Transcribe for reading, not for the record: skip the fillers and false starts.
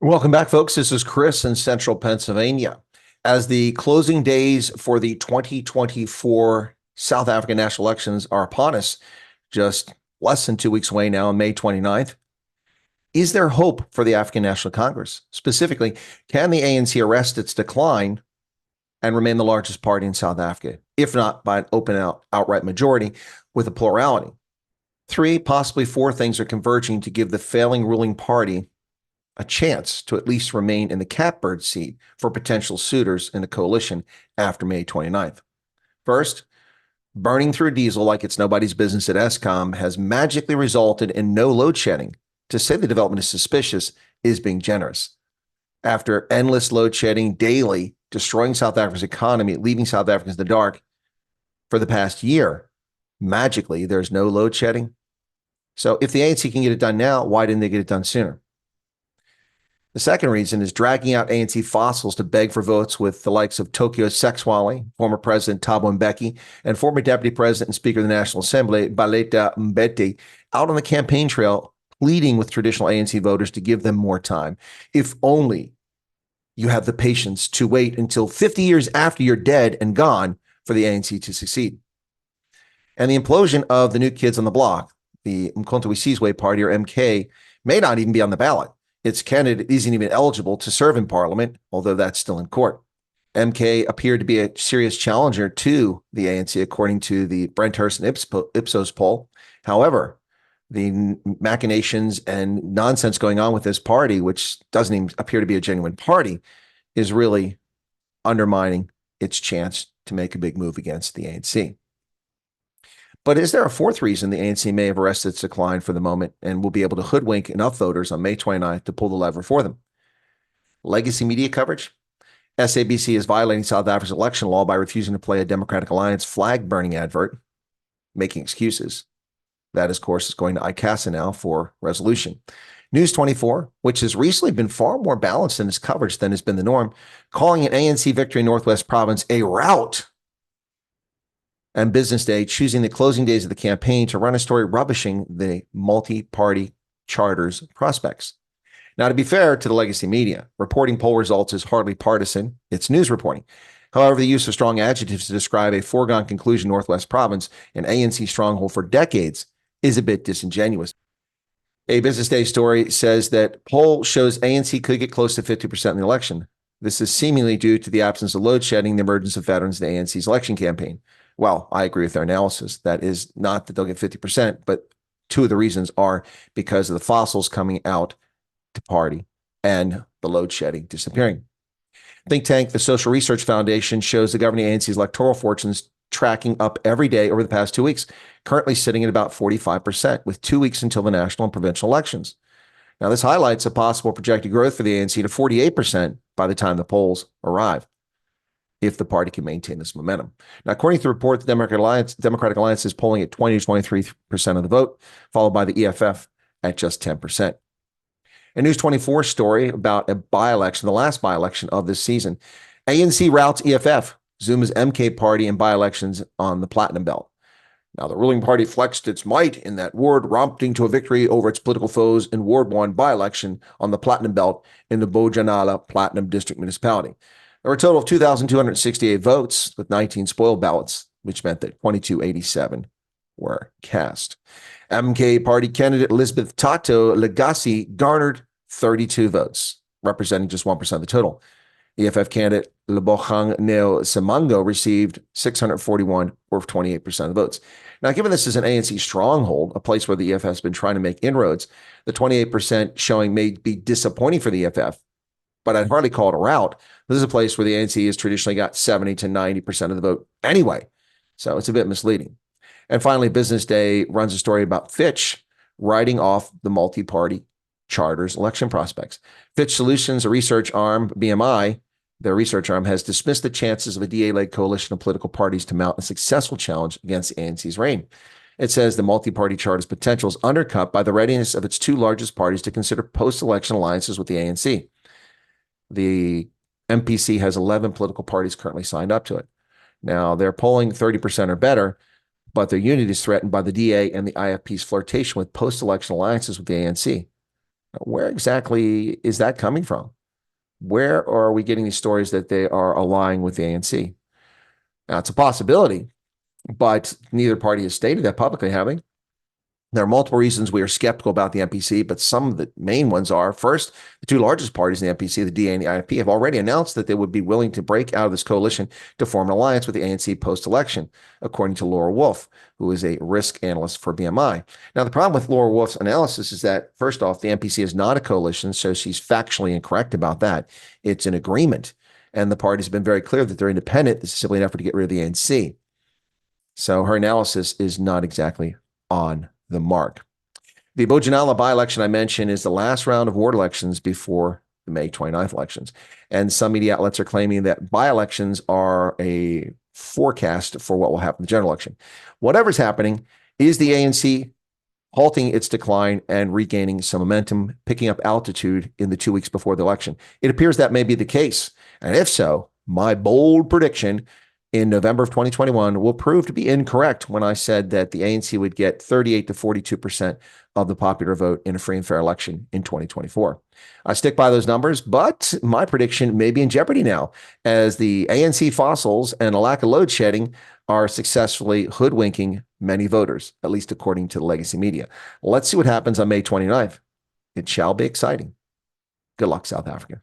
Welcome back, folks. This is Chris in central Pennsylvania. As the closing days for the 2024 South African national elections are upon us, just less than 2 weeks away now on May 29th, is there hope for the African National Congress? Specifically, can the ANC arrest its decline and remain the largest party in South Africa, if not by an outright majority with a plurality? Three, possibly four things are converging to give the failing ruling party a chance to at least remain in the catbird seat for potential suitors in the coalition after May 29th. First, burning through diesel like it's nobody's business at Eskom has magically resulted in no load shedding. To say the development is suspicious is being generous. After endless load shedding daily, destroying South Africa's economy, leaving South Africans in the dark for the past year, magically there's no load shedding. So if the ANC can get it done now, why didn't they get it done sooner? The second reason is dragging out ANC fossils to beg for votes with the likes of Tokyo Sexwale, former President Thabo Mbeki, and former Deputy President and Speaker of the National Assembly, Baleta Mbete, out on the campaign trail pleading with traditional ANC voters to give them more time. If only you have the patience to wait until 50 years after you're dead and gone for the ANC to succeed. And the implosion of the New Kids on the Block, the Mkhonto we Sizwe Party, or MK, may not even be on the ballot. Its candidate isn't even eligible to serve in parliament, although that's still in court. MK appeared to be a serious challenger to the ANC, according to the Brenthurst and Ipsos poll. However, the machinations and nonsense going on with this party, which doesn't even appear to be a genuine party, is really undermining its chance to make a big move against the ANC. But is there a fourth reason the ANC may have arrested its decline for the moment and will be able to hoodwink enough voters on May 29th to pull the lever for them? Legacy media coverage. SABC is violating South Africa's election law by refusing to play a Democratic Alliance flag-burning advert, making excuses. That, of course, is going to ICASA now for resolution. News 24, which has recently been far more balanced in its coverage than has been the norm, calling an ANC victory in Northwest Province a rout. And Business Day choosing the closing days of the campaign to run a story rubbishing the multi-party charter's prospects. Now, to be fair to the legacy media, reporting poll results is hardly partisan. It's news reporting. However, the use of strong adjectives to describe a foregone conclusion Northwest Province, an ANC stronghold for decades, is a bit disingenuous. A Business Day story says that poll shows ANC could get close to 50% in the election. This is seemingly due to the absence of load shedding, the emergence of veterans in the ANC's election campaign. Well, I agree with their analysis. That is not that they'll get 50%, but two of the reasons are because of the fossils coming out to party and the load shedding disappearing. Think tank, the Social Research Foundation, shows the governing ANC's electoral fortunes tracking up every day over the past 2 weeks, currently sitting at about 45%, with 2 weeks until the national and provincial elections. Now, this highlights a possible projected growth for the ANC to 48% by the time the polls arrive, if the party can maintain this momentum. Now, according to the report, the Democratic Alliance is polling at 20 to 23% of the vote, followed by the EFF at just 10%. A News 24 story about a by-election, the last by-election of this season. ANC routs EFF, Zuma's MK party, in by-elections on the Platinum Belt. Now, the ruling party flexed its might in that ward, romping to a victory over its political foes in Ward 1 by-election on the Platinum Belt in the Bojanala Platinum District Municipality. There were a total of 2,268 votes, with 19 spoiled ballots, which meant that 2,287 were cast. MK party candidate Elizabeth Tato Legacy garnered 32 votes, representing just 1% of the total. EFF candidate Lebogang Neo Semango received 641, or 28% of the votes. Now, given this is an ANC stronghold, a place where the EFF has been trying to make inroads, the 28% showing may be disappointing for the EFF, but I'd hardly call it a rout. This is a place where the ANC has traditionally got 70 to 90% of the vote anyway. So it's a bit misleading. And finally, Business Day runs a story about Fitch writing off the multi-party charter's election prospects. Fitch Solutions, a research arm, BMI, their research arm, has dismissed the chances of a DA-led coalition of political parties to mount a successful challenge against the ANC's reign. It says the multi-party charter's potential is undercut by the readiness of its two largest parties to consider post-election alliances with the ANC. The MPC has 11 political parties currently signed up to it. Now, they're polling 30% or better, but their unity is threatened by the DA and the IFP's flirtation with post-election alliances with the ANC. Where exactly is that coming from? Where are we getting these stories that they are allying with the ANC? Now, it's a possibility, but neither party has stated that publicly, have they? There are multiple reasons we are skeptical about the NPC, but some of the main ones are, first, the two largest parties in the NPC, the DA and the IFP, have already announced that they would be willing to break out of this coalition to form an alliance with the ANC post-election, according to Laura Wolf, who is a risk analyst for BMI. Now, the problem with Laura Wolf's analysis is that, first off, the NPC is not a coalition, so she's factually incorrect about that. It's an agreement, and the party's been very clear that they're independent. This is simply an effort to get rid of the ANC. So her analysis is not exactly on the mark. The Bojinala by-election I mentioned is the last round of ward elections before the May 29th elections. And some media outlets are claiming that by-elections are a forecast for what will happen in the general election. Whatever's happening, is the ANC halting its decline and regaining some momentum, picking up altitude in the 2 weeks before the election? It appears that may be the case. And if so, my bold prediction in November of 2021 will prove to be incorrect when I said that the ANC would get 38 to 42% of the popular vote in a free and fair election in 2024. I stick by those numbers, but my prediction may be in jeopardy now as the ANC fossils and a lack of load shedding are successfully hoodwinking many voters, at least according to the legacy media. Let's see what happens on May 29th. It shall be exciting. Good luck, South Africa.